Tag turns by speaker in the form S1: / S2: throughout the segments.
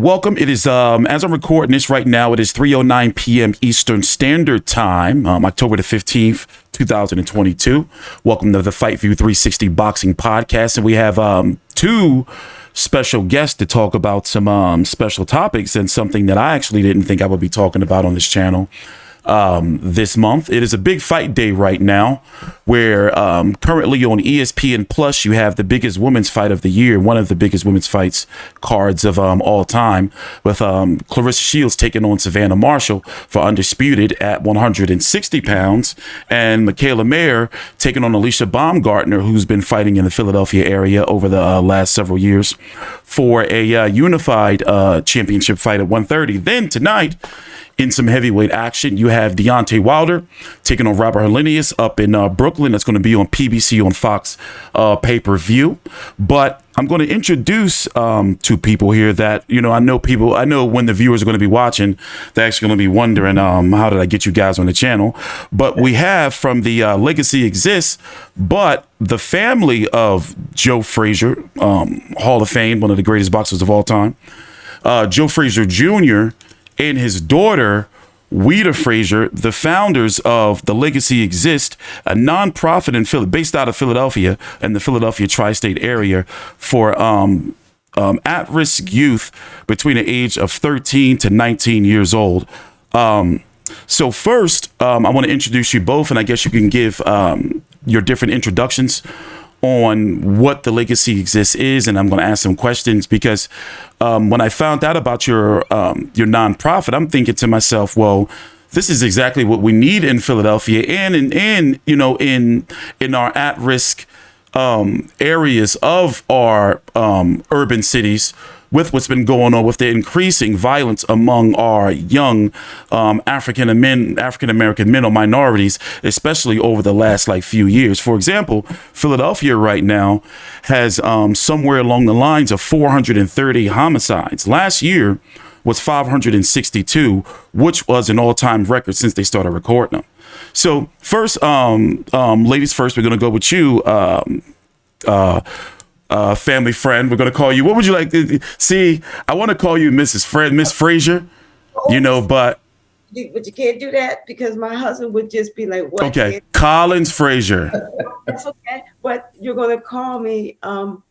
S1: welcome. It is, as I'm recording this right now, it is 3:09 p.m. Eastern Standard Time, October the 15th, 2022. Welcome to the FightView360 Boxing Podcast. And we have two special guests to talk about some special topics and something that I actually didn't think I would be talking about on this channel this month. It is a big fight day right now, where currently on ESPN Plus you have the biggest women's fight of the year, one of the biggest women's fights cards of all time, with Clarissa Shields taking on Savannah Marshall for undisputed at 160 pounds, and Michaela Mayer taking on Alicia Baumgartner, who's been fighting in the Philadelphia area over the last several years for a unified championship fight at 130. Then tonight, in some heavyweight action, you have Deontay Wilder taking on Robert Helenius up in Brooklyn. That's going to be on PBC on Fox pay-per-view. But I'm going to introduce two people here that, I know when the viewers are going to be watching, they're actually going to be wondering, how did I get you guys on the channel? But we have from the Legacy Exists, but the family of Joe Frazier, Hall of Fame, one of the greatest boxers of all time, Joe Frazier Jr., and his daughter, Weatta Frazier, the founders of The Legacy Exist, a nonprofit based out of Philadelphia and the Philadelphia tri-state area for at-risk youth between the age of 13 to 19 years old. So first, I want to introduce you both, and I guess you can give your different introductions on what The Legacy Exists is, and I'm going to ask some questions because when I found out about your nonprofit, I'm thinking to myself, well, this is exactly what we need in Philadelphia and in our at-risk areas of our urban cities, with what's been going on with the increasing violence among our young African American men or minorities, especially over the last few years. For example, Philadelphia right now has somewhere along the lines of 430 homicides. Last year was 562, which was an all-time record since they started recording them. So first, ladies first, we're going to go with you. Family friend, we're going to call you. What would you like to see? I want to call you Miss Frazier, but
S2: you can't do that because my husband would just be like, "What?"
S1: Okay, Collins-Frazier.
S2: That's okay, but you're going to call me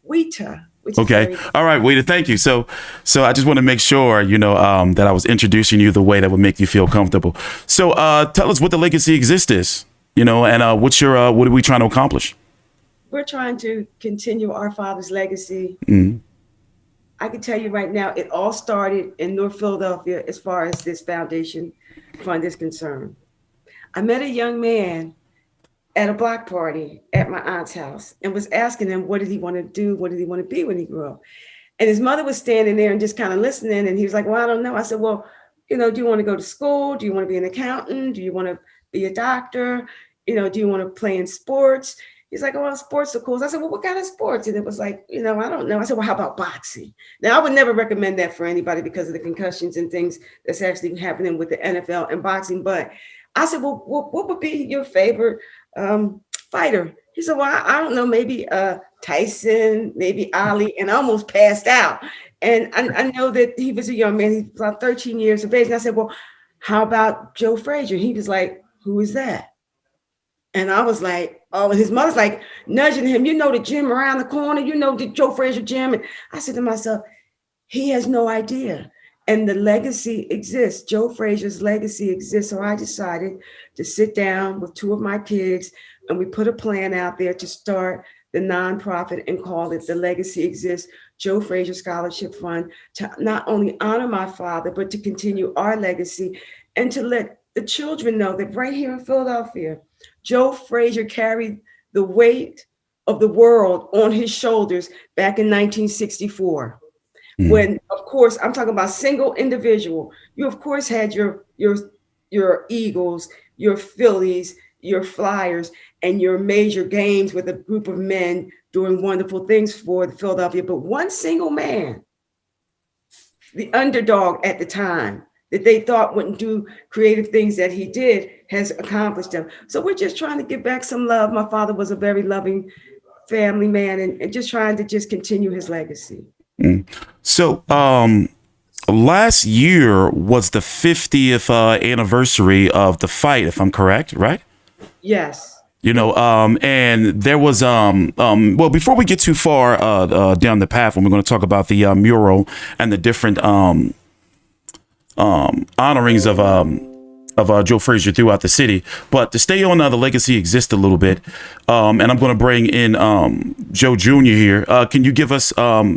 S2: Weatta.
S1: Okay, all right, Weatta. Thank you. So I just want to make sure that I was introducing you the way that would make you feel comfortable. So tell us what The Legacy Exists is, and what are we trying to accomplish?
S2: We're trying to continue our father's legacy.
S1: Mm-hmm.
S2: I can tell you right now, it all started in North Philadelphia as far as this foundation fund is concerned. I met a young man at a block party at my aunt's house and was asking him, what did he want to do? What did he want to be when he grew up? And his mother was standing there and just kind of listening. And he was like, well, I don't know. I said, well, do you want to go to school? Do you want to be an accountant? Do you want to be a doctor? Do you want to play in sports? He's like, oh, well, sports are cool. I said, well, what kind of sports? And it was like, I don't know. I said, well, how about boxing? Now, I would never recommend that for anybody because of the concussions and things that's actually happening with the NFL and boxing. But I said, well, what would be your favorite fighter? He said, well, I don't know, maybe Tyson, maybe Ali, and I almost passed out. And I know that he was a young man. He was about 13 years of age. And I said, well, how about Joe Frazier? He was like, who is that? And I was like, oh, and his mother's like nudging him, the gym around the corner, the Joe Frazier gym. And I said to myself, he has no idea. And the legacy exists. Joe Frazier's legacy exists. So I decided to sit down with two of my kids and we put a plan out there to start the nonprofit and call it The Legacy Exists Joe Frazier Scholarship Fund, to not only honor my father, but to continue our legacy and to let the children know that right here in Philadelphia, Joe Frazier carried the weight of the world on his shoulders back in 1964. When, of course, I'm talking about single individual. You, of course, had your Eagles, your Phillies, your Flyers, and your major games with a group of men doing wonderful things for Philadelphia. But one single man, the underdog at the time, that they thought wouldn't do creative things that he did, has accomplished them. So we're just trying to give back some love. My father was a very loving family man and just trying to just continue his legacy.
S1: So last year was the 50th anniversary of the fight, if I'm correct, right?
S2: Yes.
S1: And there was well, before we get too far down the path, when we're going to talk about the mural and the different honorings of Joe Frazier throughout the city. But to stay on the Legacy Exists a little bit, and I'm going to bring in Joe Jr. here. Can you give us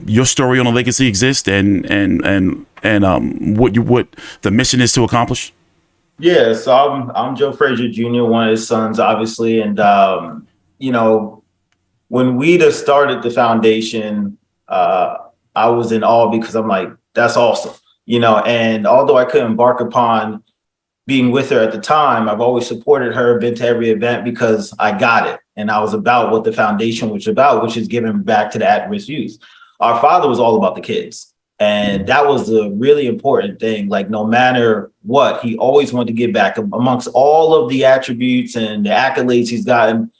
S1: your story on the Legacy Exists and what the mission is to accomplish?
S3: Yeah, so I'm Joe Frazier Jr., one of his sons, obviously, and when Weatta started the foundation, I was in awe because I'm like, that's awesome, And although I couldn't embark upon being with her at the time, I've always supported her, been to every event because I got it, and I was about what the foundation was about, which is giving back to the at-risk youth. Our father was all about the kids. And that was a really important thing. Like, no matter what, he always wanted to give back amongst all of the attributes and the accolades he's gotten.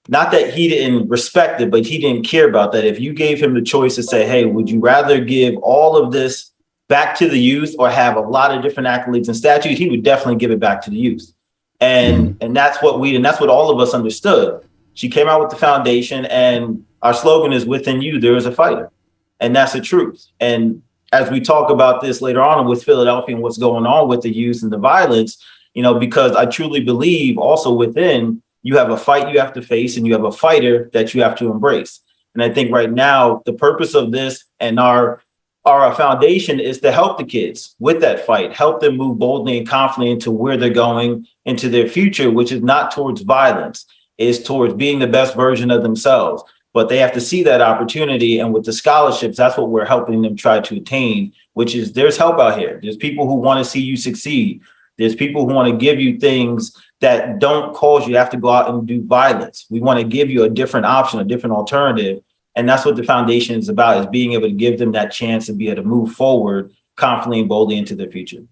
S3: Not that he didn't respect it, but he didn't care about that. If you gave him the choice to say, hey, would you rather give all of this back to the youth or have a lot of different accolades and statues, he would definitely give it back to the youth. And that's what all of us understood. She came out with the foundation, and our slogan is, within you, there is a fighter. And that's the truth. And as we talk about this later on with Philadelphia and what's going on with the youth and the violence, because I truly believe also within you have a fight you have to face and you have a fighter that you have to embrace. And I think right now, the purpose of this and our foundation is to help the kids with that fight, help them move boldly and confidently into where they're going, into their future, which is not towards violence, is towards being the best version of themselves. But they have to see that opportunity. And with the scholarships, that's what we're helping them try to attain, which is there's help out here. There's people who want to see you succeed. There's people who want to give you things that don't cause you to have to go out and do violence. We want to give you a different option, a different alternative. And that's what the foundation is about, is being able to give them that chance to be able to move forward confidently and boldly into their future.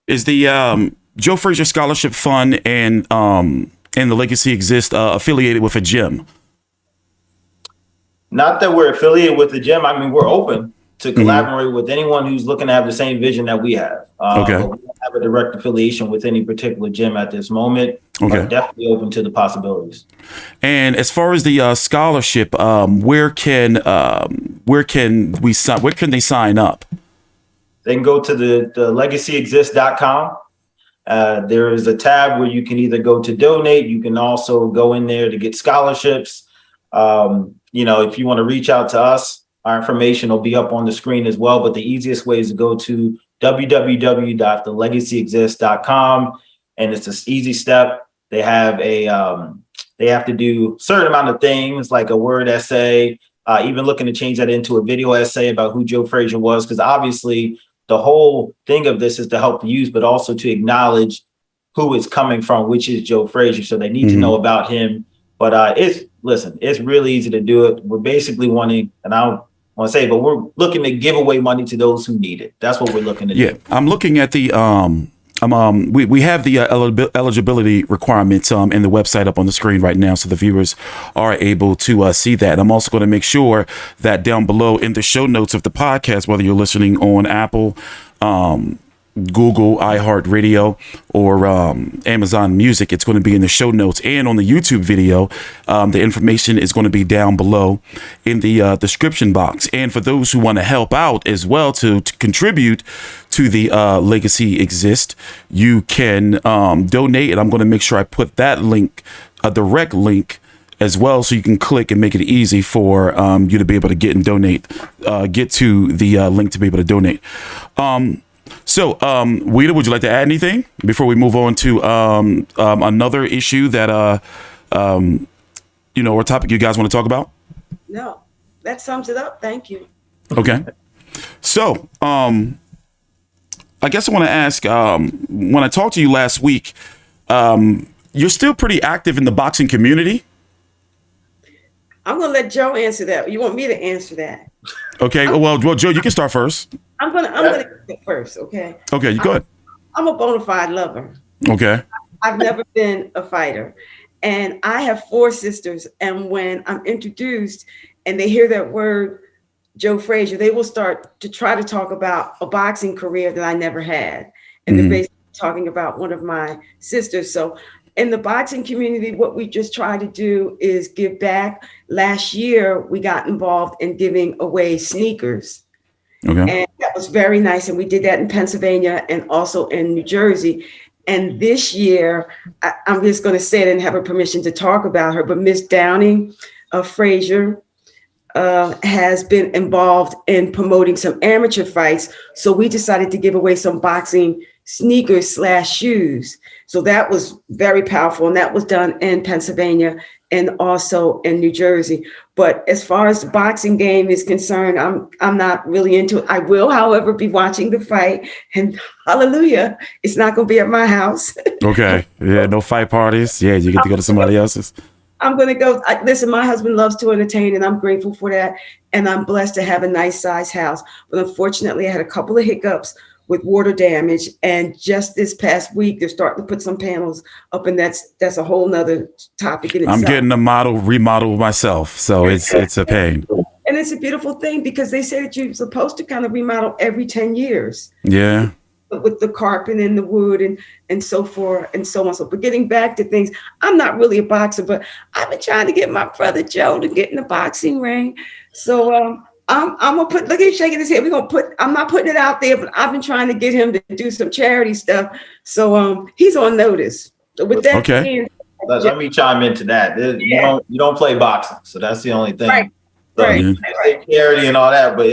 S1: Is the Joe Frazier Scholarship Fund and the Legacy Exists affiliated with a gym?
S3: Not that we're affiliated with the gym. I mean, we're open to collaborate with anyone who's looking to have the same vision that we have.
S1: Okay.
S3: But we don't have a direct affiliation with any particular gym at this moment.
S1: Okay.
S3: But definitely open to the possibilities.
S1: And as far as the scholarship, where can they sign up?
S3: They can go to the legacyexist.com. There is a tab where you can either go to donate. You can also go in there to get scholarships. If you want to reach out to us, our information will be up on the screen as well. But the easiest way is to go to www.thelegacyexist.com. And it's an easy step. They have they have to do a certain amount of things, like a word essay, even looking to change that into a video essay about who Joe Frazier was. Because obviously the whole thing of this is to help the youth, but also to acknowledge who it's coming from, which is Joe Frazier. So they need to know about him. But it's really easy to do it. We're basically wanting, and I don't want to say, but we're looking to give away money to those who need it. That's what we're looking to do.
S1: Yeah, I'm looking at the we have the eligibility requirements in the website up on the screen right now, so the viewers are able to see that. I'm also going to make sure that down below in the show notes of the podcast, whether you're listening on Apple, Google, iHeartRadio, or Amazon Music, it's going to be in the show notes, and on the YouTube video, the information is going to be down below in the description box. And for those who want to help out as well to contribute to the Legacy Exist, you can donate, and I'm going to make sure I put that link, a direct link as well, so you can click and make it easy for you to be able to get and donate, get to the link to be able to donate. So, Weatta, would you like to add anything before we move on to another issue that, or topic you guys want to talk about?
S2: No, that sums it up. Thank you.
S1: Okay. So, I guess I want to ask, when I talked to you last week, you're still pretty active in the boxing community.
S2: I'm going to let Joe answer that. You want me to answer that?
S1: Okay. Well, Joe, you can start first.
S2: I'm gonna go first, okay?
S1: Okay, you go ahead.
S2: I'm a bona fide lover.
S1: Okay.
S2: I've never been a fighter, and I have 4 sisters. And when I'm introduced and they hear that word Joe Frazier, they will start to try to talk about a boxing career that I never had. And they're basically talking about one of my sisters. So in the boxing community, what we just try to do is give back. Last year, we got involved in giving away sneakers.
S1: Okay.
S2: And that was very nice. And we did that in Pennsylvania and also in New Jersey. And this year, I'm just going to say it and have her permission to talk about her, but Miss Downing of Frazier has been involved in promoting some amateur fights. So we decided to give away some boxing sneakers / shoes. So that was very powerful. And that was done in Pennsylvania and also in New Jersey. But as far as the boxing game is concerned, I'm not really into it. I will, however, be watching the fight, and hallelujah, it's not going to be at my house.
S1: Okay. Yeah. No fight parties. Yeah. You get to go to somebody else's.
S2: I'm going to go. Listen, my husband loves to entertain, and I'm grateful for that. And I'm blessed to have a nice size house. But unfortunately, I had a couple of hiccups with water damage. And just this past week, they're starting to put some panels up, and that's a whole nother topic in itself.
S1: I'm getting a remodel myself, so it's a pain.
S2: And it's a beautiful thing because they say that you're supposed to kind of remodel every 10 years.
S1: Yeah.
S2: With the carpet and the wood and so forth and so on. So, but getting back to things, I'm not really a boxer, but I've been trying to get my brother Joe to get in the boxing ring. So I'm gonna put, look at him shaking his head. I'm not putting it out there, but I've been trying to get him to do some charity stuff. So he's on notice. So with that,
S1: okay.
S3: Let me chime into that. You don't play boxing, so that's the only thing.
S2: Right.
S3: So
S2: Right.
S3: you say charity and all that, but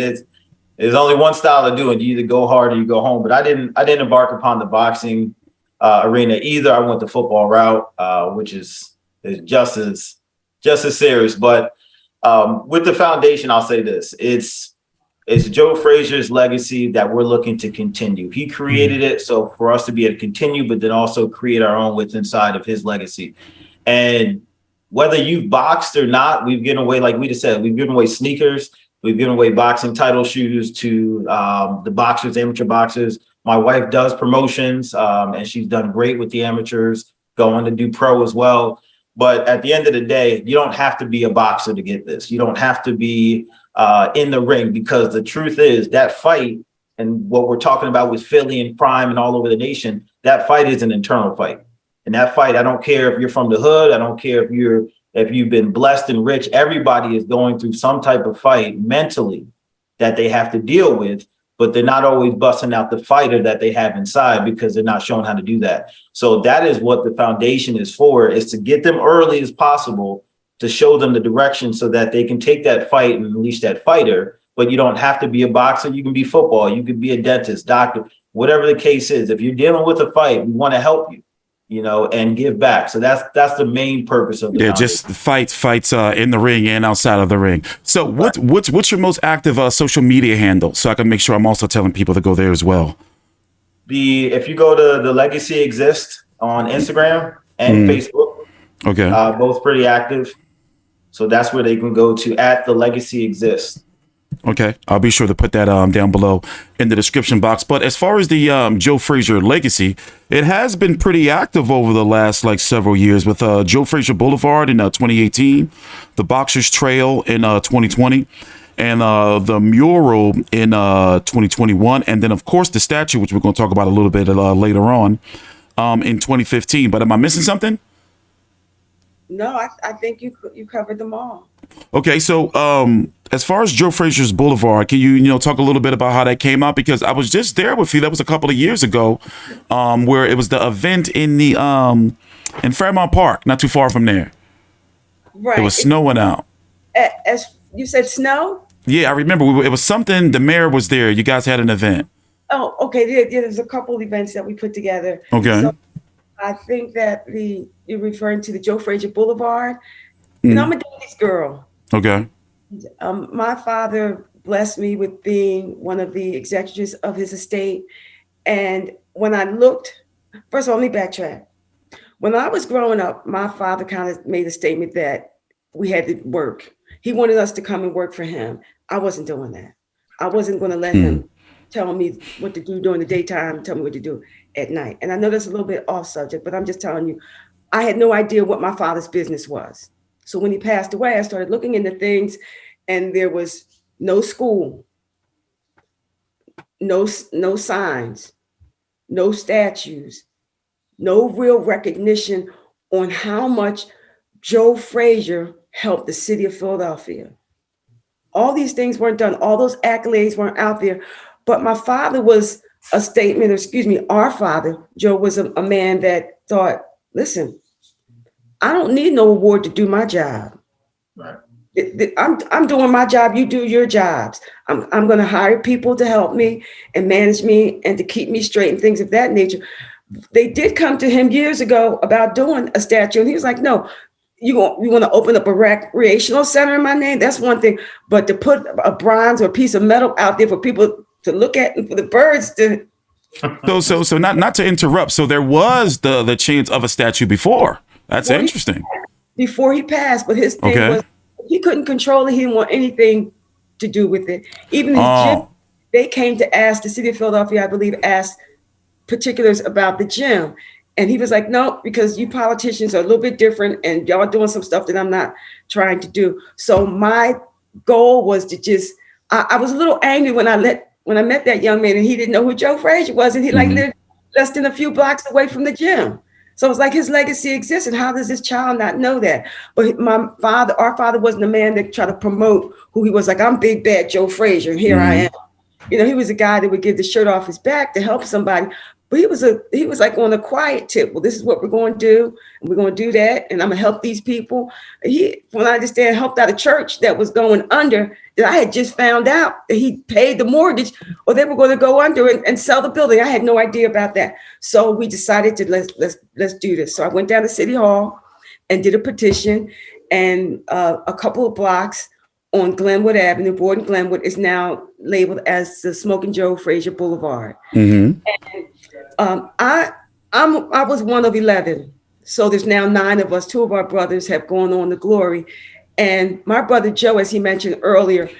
S3: there's only one style of doing it. You either go hard or you go home. But I didn't embark upon the boxing arena either. I went the football route, which is just as serious. But with the foundation, I'll say this: it's Joe Frazier's legacy that we're looking to continue. He created it, so for us to be able to continue, but then also create our own within inside of his legacy. And whether you've boxed or not, we've given away, like we just said, we've given away sneakers. We've given away boxing title shoes to the boxers, amateur boxers. My wife does promotions, and she's done great with the amateurs, going to do pro as well. But at the end of the day, you don't have to be a boxer to get this. You don't have to be in the ring, because the truth is that fight and what we're talking about with Philly and Prime and all over the nation, that fight is an internal fight. And that fight, I don't care if you're from the hood. I don't care if you've been blessed and rich. Everybody is going through some type of fight mentally that they have to deal with, but they're not always busting out the fighter that they have inside because they're not shown how to do that. So that is what the foundation is for, is to get them early as possible, to show them the direction so that they can take that fight and unleash that fighter. But you don't have to be a boxer. You can be football. You can be a dentist, doctor, whatever the case is. If you're dealing with a fight, we want to help you, and give back. So that's the main purpose of the foundation.
S1: Just fights in the ring and outside of the ring. So what's your most active social media handle, so I can make sure I'm also telling people to go there as well?
S3: If you go to The Legacy Exists on Instagram and Facebook,
S1: okay,
S3: both pretty active. So that's where they can go to, at The Legacy Exists.
S1: Okay, I'll be sure to put that down below in the description box. But as far as the Joe Frazier legacy, it has been pretty active over the last several years, with Joe Frazier Boulevard in 2018, the Boxers Trail in 2020, and the mural in 2021, and then of course the statue, which we're going to talk about a little bit later on, in 2015. But am I missing something?
S2: No, I think you covered them all.
S1: Okay, so as far as Joe Frazier's Boulevard, can you talk a little bit about how that came out? Because I was just there with you. That was a couple of years ago, where it was the event in the in Fairmount Park, not too far from there.
S2: Right.
S1: It was snowing out.
S2: As you said, snow?
S1: Yeah, I remember. It was something. The mayor was there. You guys had an event.
S2: Oh, okay. Yeah, there's a couple of events that we put together.
S1: Okay.
S2: So I think that you're referring to the Joe Frazier Boulevard. I'm a daddy's girl.
S1: Okay.
S2: My father blessed me with being one of the executors of his estate. And when I looked, first of all, let me backtrack. When I was growing up, my father kind of made a statement that we had to work. He wanted us to come and work for him. I wasn't doing that. I wasn't going to let him tell me what to do during the daytime, tell me what to do at night. And I know that's a little bit off subject, but I'm just telling you, I had no idea what my father's business was. So when he passed away, I started looking into things, and there was no school, no signs, no statues, no real recognition on how much Joe Frazier helped the city of Philadelphia. All these things weren't done. All those accolades weren't out there. But my father was a statement, our father, Joe, was a man that thought, listen, I don't need no award to do my job.
S3: Right.
S2: I'm doing my job. You do your jobs. I'm going to hire people to help me and manage me and to keep me straight and things of that nature. They did come to him years ago about doing a statue. And he was like, no, you want to open up a recreational center in my name? That's one thing. But to put a bronze or a piece of metal out there for people to look at and for the birds to.
S1: So not to interrupt. So there was the chance of a statue before. That's interesting.
S2: Before he passed, but his thing was he couldn't control it. He didn't want anything to do with it. Even his gym, they came to ask the city of Philadelphia, I believe, asked particulars about the gym. And he was like, no, because you politicians are a little bit different and y'all doing some stuff that I'm not trying to do. So my goal was to just, I was a little angry when I met that young man and he didn't know who Joe Frazier was. And he lived less than a few blocks away from the gym. So it's like his legacy exists. And how does this child not know that? But our father wasn't a man that tried to promote who he was. Like, I'm big bad Joe Frazier and here I am. You know, he was a guy that would give the shirt off his back to help somebody. But he was like on a quiet tip. Well, this is what we're going to do. And we're going to do that. And I'm going to help these people. He, from what I understand, helped out a church that was going under, that I had just found out that he paid the mortgage or they were going to go under and sell the building. I had no idea about that. So we decided to let's do this. So I went down to City Hall and did a petition, and a couple of blocks on Glenwood Avenue, Borden Glenwood, is now labeled as the Smoking Joe Frazier Boulevard. And I was one of 11. So there's now 9 of us. 2 of our brothers have gone on to glory. And my brother Joe, as he mentioned earlier,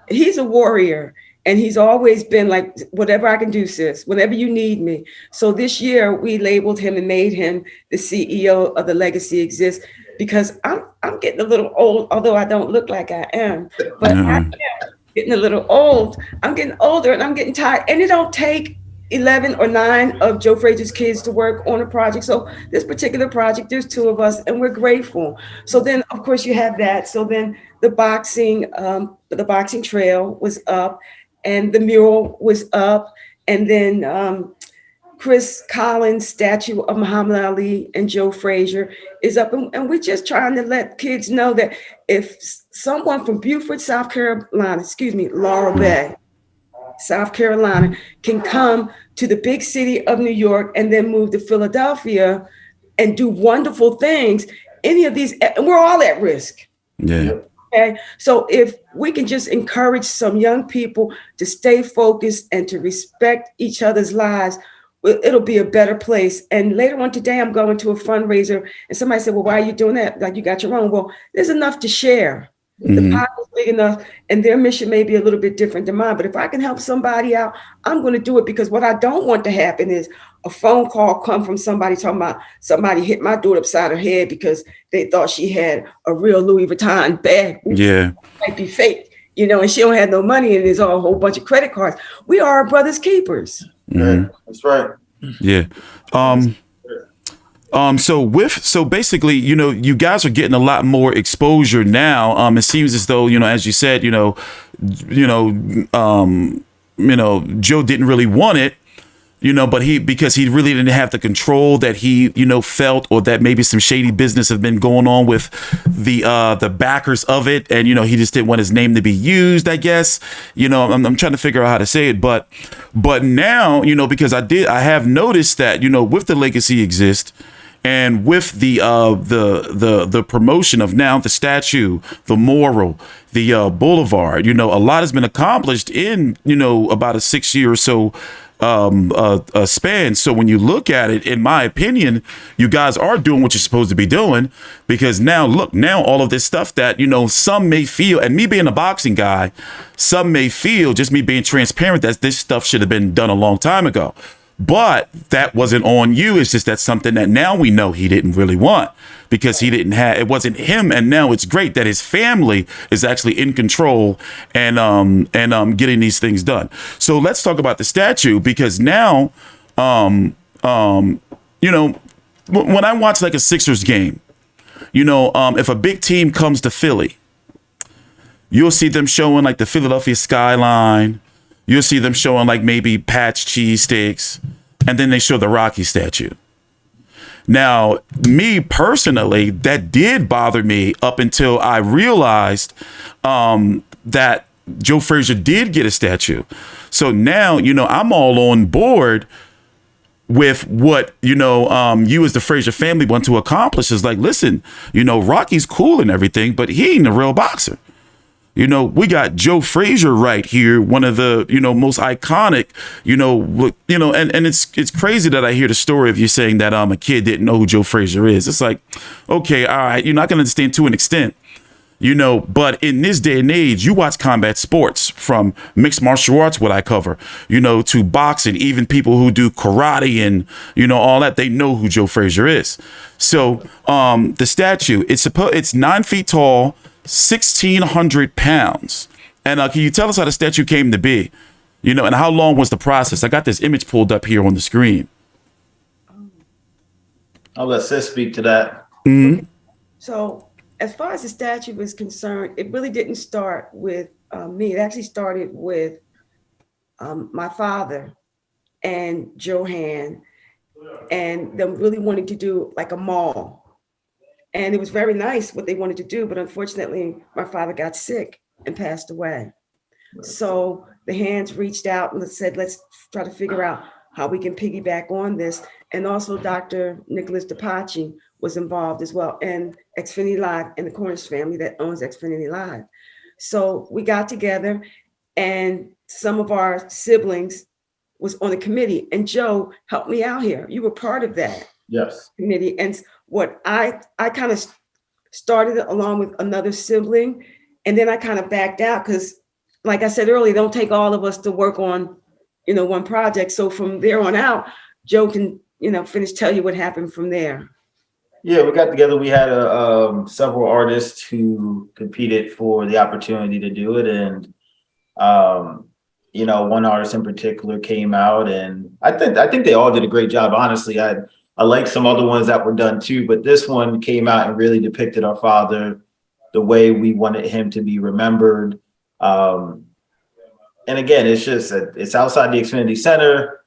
S2: he's a warrior. And he's always been like, whatever I can do, sis, whenever you need me. So this year we labeled him and made him the CEO of the Legacy Exists, because I'm getting a little old, although I don't look like I am. But I am getting a little old. I'm getting older and I'm getting tired. And it don't take 11 or 9 of Joe Frazier's kids to work on a project. So this particular project, there's 2 of us and we're grateful. So then, of course, you have that. So then the boxing trail was up and the mural was up. And then Chris Collins' statue of Muhammad Ali and Joe Frazier is up. And we're just trying to let kids know that if someone from Beaufort, South Carolina, Laurel Bay, South Carolina, can come to the big city of New York and then move to Philadelphia and do wonderful things, any of these, and we're all at risk.
S1: Yeah.
S2: Okay. So if we can just encourage some young people to stay focused and to respect each other's lives, it'll be a better place. And later on today, I'm going to a fundraiser and somebody said, well, why are you doing that? Like, you got your own. Well, there's enough to share. The pot is big enough and their mission may be a little bit different than mine. But if I can help somebody out, I'm going to do it, because what I don't want to happen is a phone call come from somebody talking about somebody hit my daughter upside her head because they thought she had a real Louis Vuitton bag. Yeah. Might be fake, and she don't have no money and there's a whole bunch of credit cards. We are our brother's keepers.
S3: That's right.
S1: Yeah. So basically, you guys are getting a lot more exposure now. It seems as though, as you said, Joe didn't really want it, but because he really didn't have the control that he, felt, or that maybe some shady business had been going on with the backers of it. And, he just didn't want his name to be used, I guess. I'm trying to figure out how to say it. But now, because I have noticed that, with the Legacy Exist, and with the promotion of now the statue, the mural, the Boulevard, a lot has been accomplished in, about a 6-year or so span. So when you look at it, in my opinion, you guys are doing what you're supposed to be doing, because now all of this stuff that, some may feel, and me being a boxing guy, some may feel, just me being transparent, that this stuff should have been done a long time ago. But that wasn't on you. It's just that's something that now we know he didn't really want, because he didn't have, it wasn't him. And now it's great that his family is actually in control and getting these things done. So let's talk about the statue, because now, you know, when I watch like a Sixers game, you know, if a big team comes to Philly, you'll see them showing like the Philadelphia skyline. You'll see them showing like maybe Pat's cheesesteaks, and then they show the Rocky statue. Now, me personally, that did bother me up until I realized that Joe Frazier did get a statue. So now, you know, I'm all on board with what, you know, you as the Frazier family want to accomplish. Is like, listen, you know, Rocky's cool and everything, but he ain't a real boxer. You know, we got Joe Frazier right here, one of the, you know, most iconic, and it's crazy that I hear the story of you saying that a kid didn't know who Joe Frazier is. It's like, okay, all right, you're not going to understand to an extent, you know, but in this day and age, you watch combat sports, from mixed martial arts, what I cover, you know, to boxing, even people who do karate and, you know, all that, they know who Joe Frazier is. So the statue, it's 9 feet tall, 1,600 pounds. And can you tell us how the statue came to be? You know, and how long was the process? I got this image pulled up here on the screen.
S3: I'll let Sis speak to that.
S1: Mm-hmm.
S2: So as far as the statue is concerned, it really didn't start with me. It actually started with my father and Johan, and them really wanting to do like a mall. And it was very nice what they wanted to do, but unfortunately, my father got sick and passed away. So the hands reached out and said, let's try to figure out how we can piggyback on this. And also Dr. Nicholas DePace was involved as well, and Xfinity Live, and the Cornish family that owns Xfinity Live. So we got together, and some of our siblings was on the committee, and Joe helped me out here. You were part of that.
S3: Yes.
S2: Committee. And what I kind of started it along with another sibling, and then I kind of backed out because, like I said earlier, don't take all of us to work on, you know, one project. So from there on out, Joe can, you know, tell you what happened from there.
S3: Yeah, we got together. We had several artists who competed for the opportunity to do it, and you know, one artist in particular came out, and I think they all did a great job. Honestly, I like some other ones that were done too, but this one came out and really depicted our father the way we wanted him to be remembered. And again, it's just it's outside the Xfinity Center.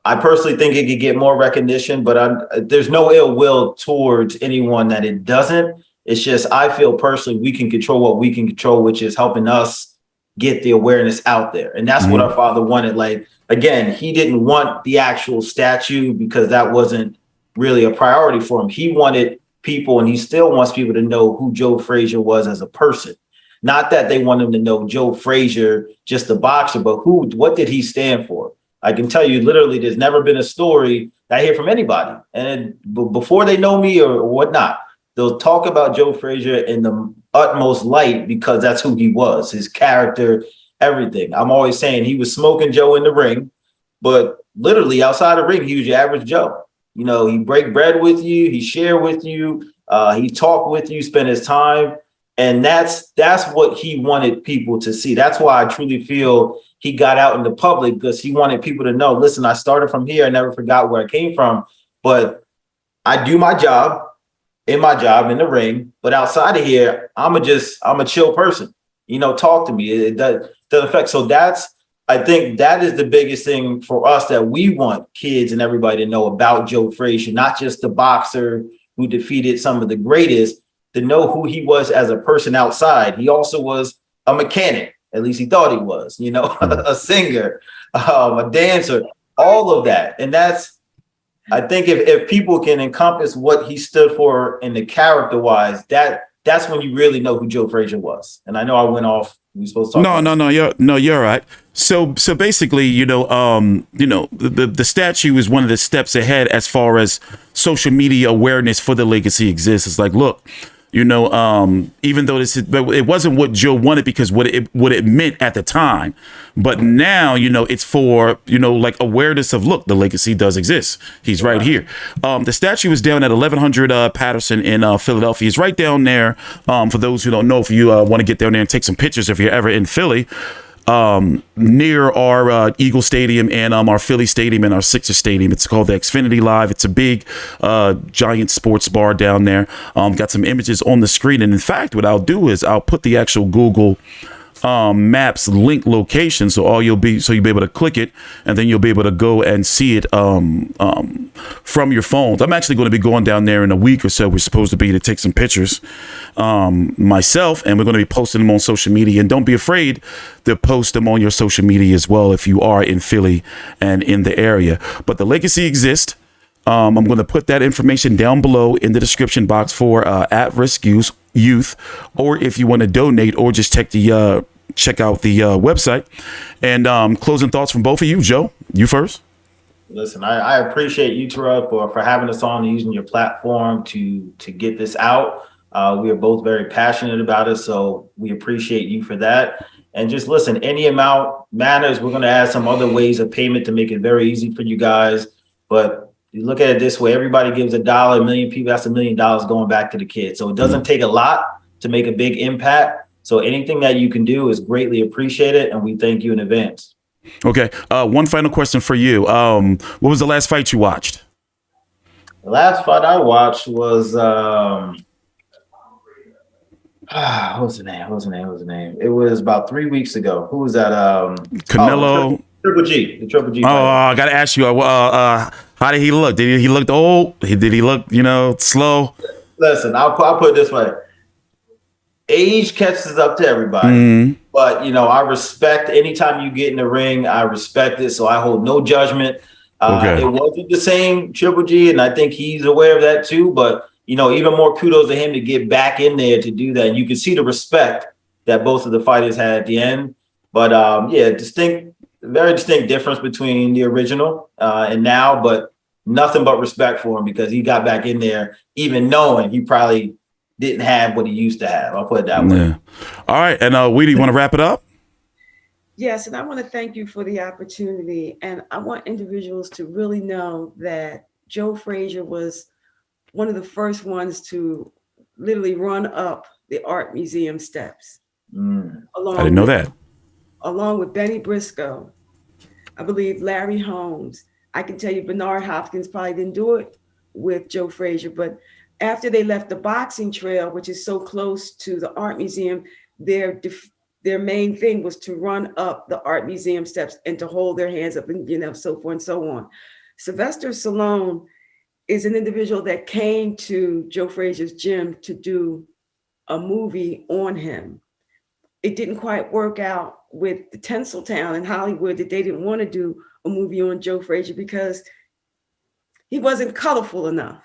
S3: I personally think it could get more recognition, but there's no ill will towards anyone that it doesn't. It's just, I feel personally we can control what we can control, which is helping us get the awareness out there. And that's what our father wanted. Like, again, he didn't want the actual statue because that wasn't really a priority for him. He wanted people, and he still wants people to know who Joe Frazier was as a person. Not that they want him to know Joe Frazier, just a boxer, but what did he stand for? I can tell you, literally, there's never been a story that I hear from anybody. And before they know me or whatnot, they'll talk about Joe Frazier in the utmost light because that's who he was, his character, everything. I'm always saying he was smoking Joe in the ring, but literally outside the ring, he was your average Joe. You know, he break bread with you, he share with you, he talk with you, spend his time. And that's what he wanted people to see. That's why I truly feel he got out in the public, because he wanted people to know, listen, I started from here. I never forgot where I came from, but I do my job in the ring. But outside of here, I'm a chill person. You know, talk to me. It doesn't affect. So I think that is the biggest thing for us, that we want kids and everybody to know about Joe Frazier, not just the boxer who defeated some of the greatest, to know who he was as a person outside. He also was a mechanic. At least he thought he was, you know, a singer, a dancer, all of that. And I think if people can encompass what he stood for in the character wise, that's when you really know who Joe Frazier was. And I know I went off. We supposed to talk
S1: you're all right. So basically, the statue is one of the steps ahead as far as social media awareness for the legacy exists. It's like, look, Even though it wasn't what Joe wanted because what it meant at the time. But now, it's for, like awareness of, look, the legacy does exist. He's right here. The statue is down at 1100 Patterson in Philadelphia. It's right down there. For those who don't know, if you want to get down there and take some pictures, if you're ever in Philly, near our Eagle Stadium and our Philly Stadium and our Sixers Stadium. It's called the Xfinity Live. It's a big, giant sports bar down there. Got some images on the screen. And in fact, what I'll do is I'll put the actual Google Maps link location, so you'll be able to click it, and then you'll be able to go and see it from your phones. I'm actually going to be going down there in a week or so. We're supposed to be to take some pictures myself, and we're going to be posting them on social media. And don't be afraid to post them on your social media as well if you are in Philly and in the area. But the legacy exists. I'm going to put that information down below in the description box for at-risk youth, or if you want to donate, or just check out the website. And closing thoughts from both of you. Joe, you first.
S3: Listen, I appreciate you, Dirrell, for having us on and using your platform to get this out. We are both very passionate about it, so we appreciate you for that. And just listen, any amount matters. We're going to add some other ways of payment to make it very easy for you guys. But you look at it this way, everybody gives $1, 1 million people, that's $1 million going back to the kids. So it doesn't take a lot to make a big impact. So anything that you can do is greatly appreciated, and we thank you in advance.
S1: Okay. One final question for you. What was the last fight you watched?
S3: The last fight I watched was what was the name? It was about 3 weeks ago. Who was that?
S1: Canelo.
S3: Triple G. The Triple G.
S1: Oh, I got to ask you, how did he look? Did he look old? Did he look, slow?
S3: Listen, I'll put it this way. Age catches up to everybody. But, I respect anytime you get in the ring, I respect it. So I hold no judgment.
S1: Okay.
S3: It wasn't the same Triple G, and I think he's aware of that too. But, even more kudos to him to get back in there to do that. And you can see the respect that both of the fighters had at the end. But, very distinct difference between the original and now, but nothing but respect for him because he got back in there, even knowing he probably didn't have what he used to have. I'll put it that way.
S1: Yeah. All right. And Weatta, you want to wrap it up?
S2: Yes. And I want to thank you for the opportunity. And I want individuals to really know that Joe Frazier was one of the first ones to literally run up the art museum steps.
S1: I didn't know that.
S2: Along with Benny Briscoe, I believe Larry Holmes. I can tell you Bernard Hopkins probably didn't do it with Joe Frazier, but after they left the boxing trail, which is so close to the art museum, their main thing was to run up the art museum steps and to hold their hands up and, so forth and so on. Sylvester Stallone is an individual that came to Joe Frazier's gym to do a movie on him. It didn't quite work out with the Tinseltown in Hollywood that they didn't want to do a movie on Joe Frazier because he wasn't colorful enough.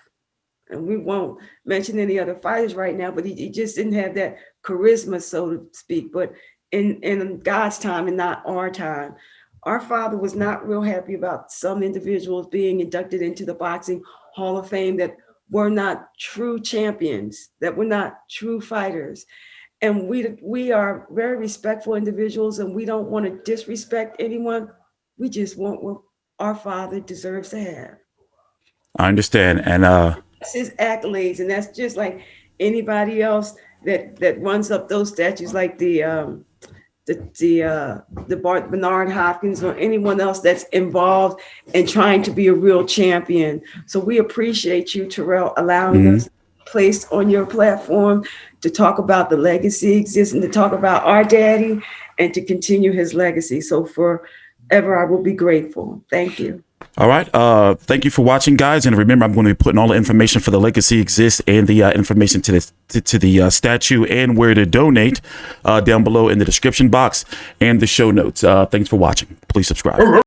S2: And we won't mention any other fighters right now, but he just didn't have that charisma, so to speak. But in God's time and not our time, our father was not real happy about some individuals being inducted into the Boxing Hall of Fame that were not true champions, that were not true fighters. And we are very respectful individuals, and we don't want to disrespect anyone. We just want what our father deserves to have.
S1: I understand. And
S2: that's his accolades, and that's just like anybody else that runs up those statues, like the Bernard Hopkins or anyone else that's involved in trying to be a real champion. So we appreciate you, Dirrell, allowing us placed on your platform to talk about the legacy existing, to talk about our daddy, and to continue his legacy. So forever, I will be grateful. Thank you.
S1: All right. Thank you for watching, guys. And remember, I'm going to be putting all the information for the legacy exists and the information to the statue and where to donate down below in the description box and the show notes. Thanks for watching. Please subscribe.